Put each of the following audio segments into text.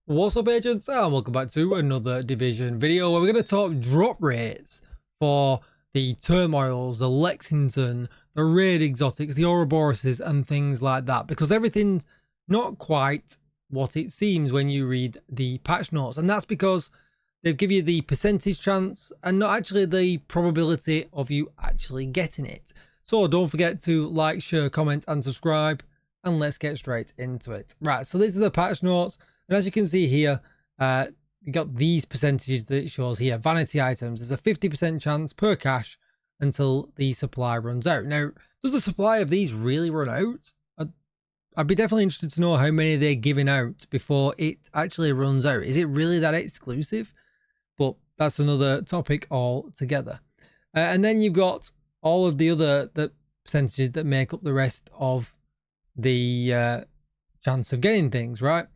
What's up, agents, and welcome back to another division video where we're going to talk drop rates for the Turmoils, the Lexington, the Raid Exotics, the Ouroboroses, and things like that, because everything's not quite what it seems when you read the patch notes, and that's because they give you the percentage chance and not actually the probability of you actually getting it. So don't forget to like, share, comment, and subscribe, and let's get straight into it. Right, so these are the patch notes. And as you can see here, you got these percentages that it shows here. Vanity items, there's a 50% chance per cache until the supply runs out. Now, does the supply of these really run out? I'd be definitely interested to know how many they're giving out before it actually runs out. Is it really that exclusive? But that's another topic altogether. And then you've got all of the other percentages that make up the rest of the chance of getting things, right?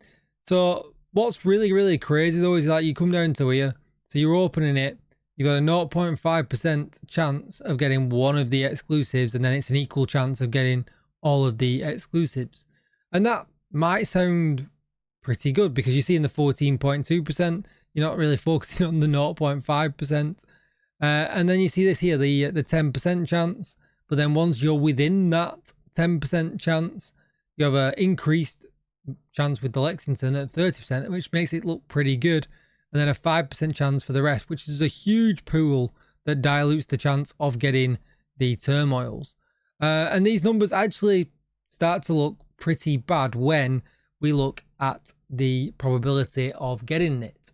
So what's really crazy though is like you come down to here, so you're opening it, you've got a 0.5% chance of getting one of the exclusives, and then it's an equal chance of getting all of the exclusives. And that might sound pretty good because you see in the 14.2%, you're not really focusing on the 0.5%. And then you see this here, the 10% chance, but then once you're within that 10% chance, you have an increased chance with the Lexington at 30%, which makes it look pretty good, and then a 5% chance for the rest, which is a huge pool that dilutes the chance of getting the Turmoils. And these numbers actually start to look pretty bad when we look at the probability of getting it.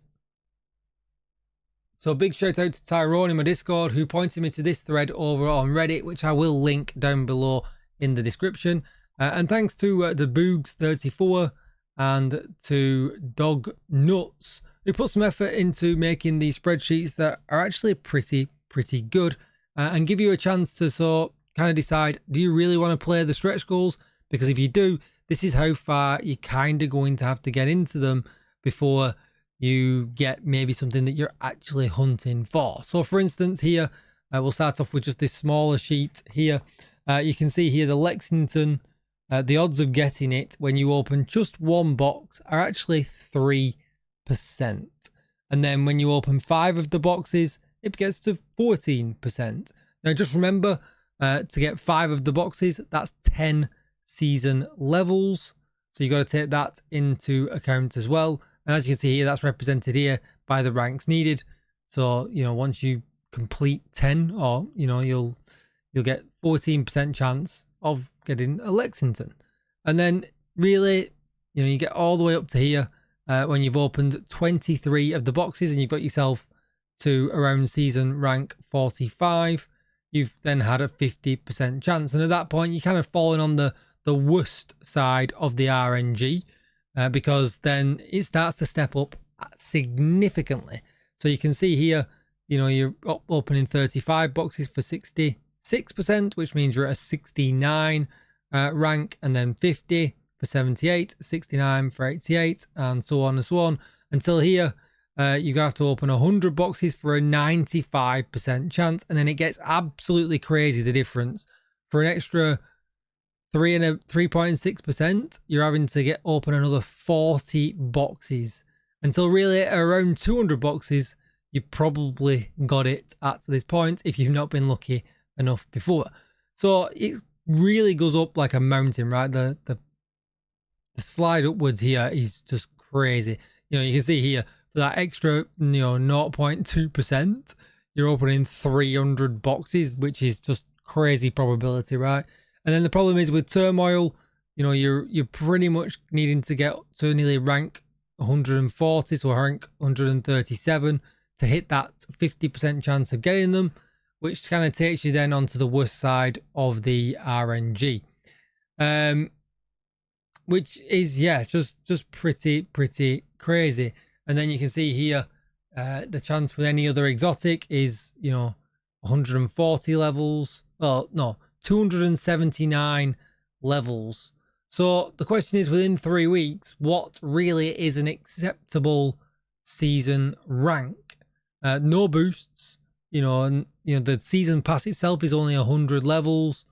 So big shout out to Tyrone in my Discord, who pointed me to this thread over on Reddit, which I will link down below in the description. And thanks to the Boogs34 and to Dog Nuts, who put some effort into making these spreadsheets that are actually pretty good, and give you a chance to sort kind of decide, do you really want to play the stretch goals? Because if you do, this is how far you're kind of going to have to get into them before you get maybe something that you're actually hunting for. So for instance here, we'll start off with just this smaller sheet here. You can see here the Lexington, the odds of getting it when you open just one box are actually 3%. And then when you open 5 of the boxes, it gets to 14%. Now just remember, to get 5 of the boxes, that's 10 season levels. So you got to take that into account as well. And as you can see here, that's represented here by the ranks needed. So, you know, once you complete 10, or, you know, you'll get 14% chance of getting a Lexington. And then really, you know, you get all the way up to here when you've opened 23 of the boxes and you've got yourself to around season rank 45. You've then had a 50% chance. And at that point, you're kind of falling on the worst side of the RNG, because then it starts to step up significantly. So you can see here, you know, you're opening 35 boxes for 66%, which means you're at a 69 rank, and then 50 for 78, 69 for 88, and so on and so on, until here you have to open 100 boxes for a 95% chance. And then it gets absolutely crazy, the difference. For an extra 3.6%, you're having to open another 40 boxes, until really at around 200 boxes you probably got it at this point, if you've not been lucky enough before. So it really goes up like a mountain, right? The slide upwards here is just crazy. You know, you can see here for that extra, you know, 0.2%, you're opening 300 boxes, which is just crazy probability, right? And then the problem is with Turmoil, you know, you're pretty much needing to get to nearly rank 140, so rank 137 to hit that 50% chance of getting them, which kind of takes you then onto the worst side of the RNG, which is, yeah, just pretty crazy. And then you can see here, the chance with any other exotic is, you know, 140 levels. Well, no, 279 levels. So the question is, within 3 weeks, what really is an acceptable season rank? No boosts, you know, and you know the season pass itself is only 100 levels.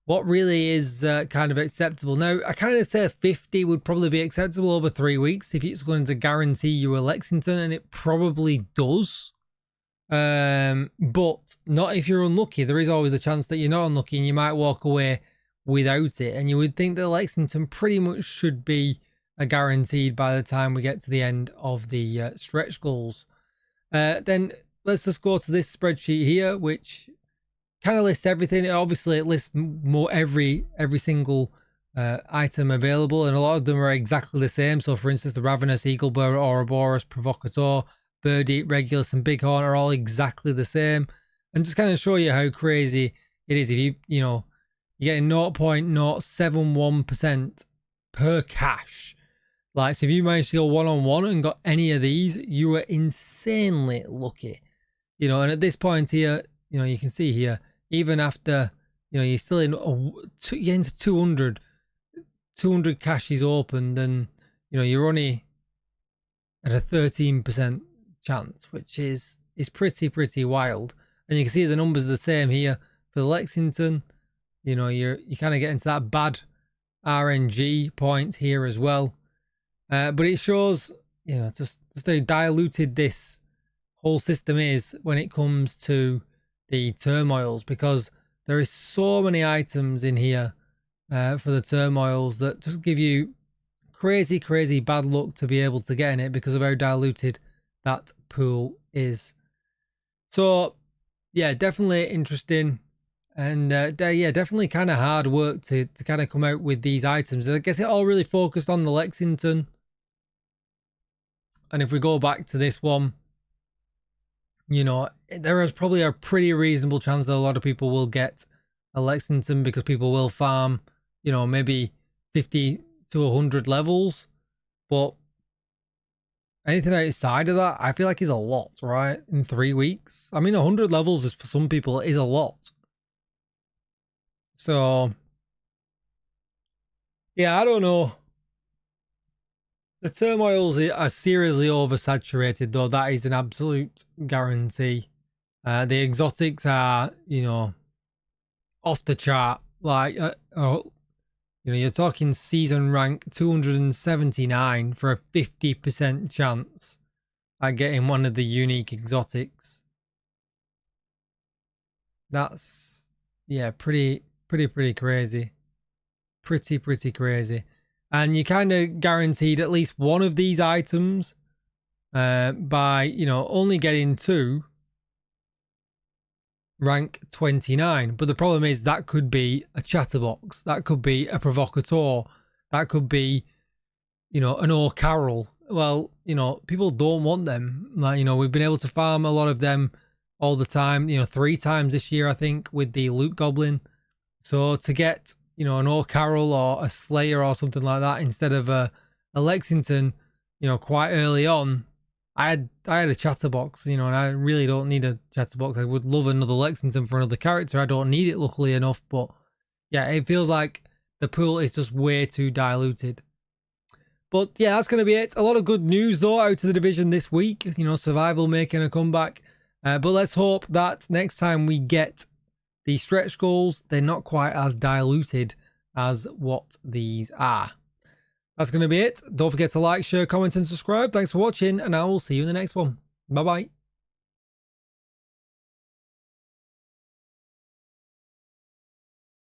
what really is kind of acceptable. Now, I kind of say 50 would probably be acceptable over 3 weeks if it's going to guarantee you a Lexington, and it probably does. But not if you're unlucky. There is always a chance that you're not unlucky and you might walk away without it. And you would think that Lexington pretty much should be guaranteed by the time we get to the end of the stretch goals. Then let's just go to this spreadsheet here, which kind of lists everything. Obviously, it lists more every single item available, and a lot of them are exactly the same. So, for instance, the Ravenous, Eaglebearer, Ouroboros, Provocateur, Birdie, Regulus, and Bighorn are all exactly the same, and just kind of show you how crazy it is. If you're getting 0.071% per cash. Like, so if you managed to go 1-on-1 and got any of these, you were insanely lucky. And at this point here, you can see here, even after, you're still in, you're into 200 caches opened, and, you're only at a 13% chance, which is pretty wild. And you can see the numbers are the same here for the Lexington. You kind of get into that bad RNG points here as well. But it shows, just how diluted this whole system is when it comes to the Turmoils, because there is so many items in here for the Turmoils that just give you crazy bad luck to be able to get in it because of how diluted that pool is. So yeah, definitely interesting, and yeah, definitely kind of hard work to kind of come out with these items. I guess it all really focused on the Lexington. And if we go back to this one, there is probably a pretty reasonable chance that a lot of people will get a Lexington because people will farm, maybe 50 to 100 levels. But anything outside of that, I feel like is a lot, right? In 3 weeks. I mean, 100 levels is, for some people, is a lot. So, yeah, I don't know. The Turmoils are seriously oversaturated, though. That is an absolute guarantee. The exotics are, off the chart. Like, you're talking season rank 279 for a 50% chance at getting one of the unique exotics. That's, yeah, pretty crazy. Pretty crazy. And you kind of guaranteed at least one of these items by, only getting 2 rank 29. But the problem is that could be a chatterbox, that could be a provocateur, that could be, an O'Carroll. Well, people don't want them. Like, we've been able to farm a lot of them all the time, 3 times this year, I think, with the Loot Goblin. So to get, an O'Carroll or a Slayer or something like that instead of a Lexington, quite early on, I had a chatterbox, and I really don't need a chatterbox. I would love another Lexington for another character. I don't need it, luckily enough, but yeah, it feels like the pool is just way too diluted. But yeah, that's going to be it. A lot of good news, though, out of the division this week. Survival making a comeback. But let's hope that next time we get the stretch goals, they're not quite as diluted as what these are. That's going to be it. Don't forget to like, share, comment, and subscribe. Thanks for watching, and I will see you in the next one. Bye-bye.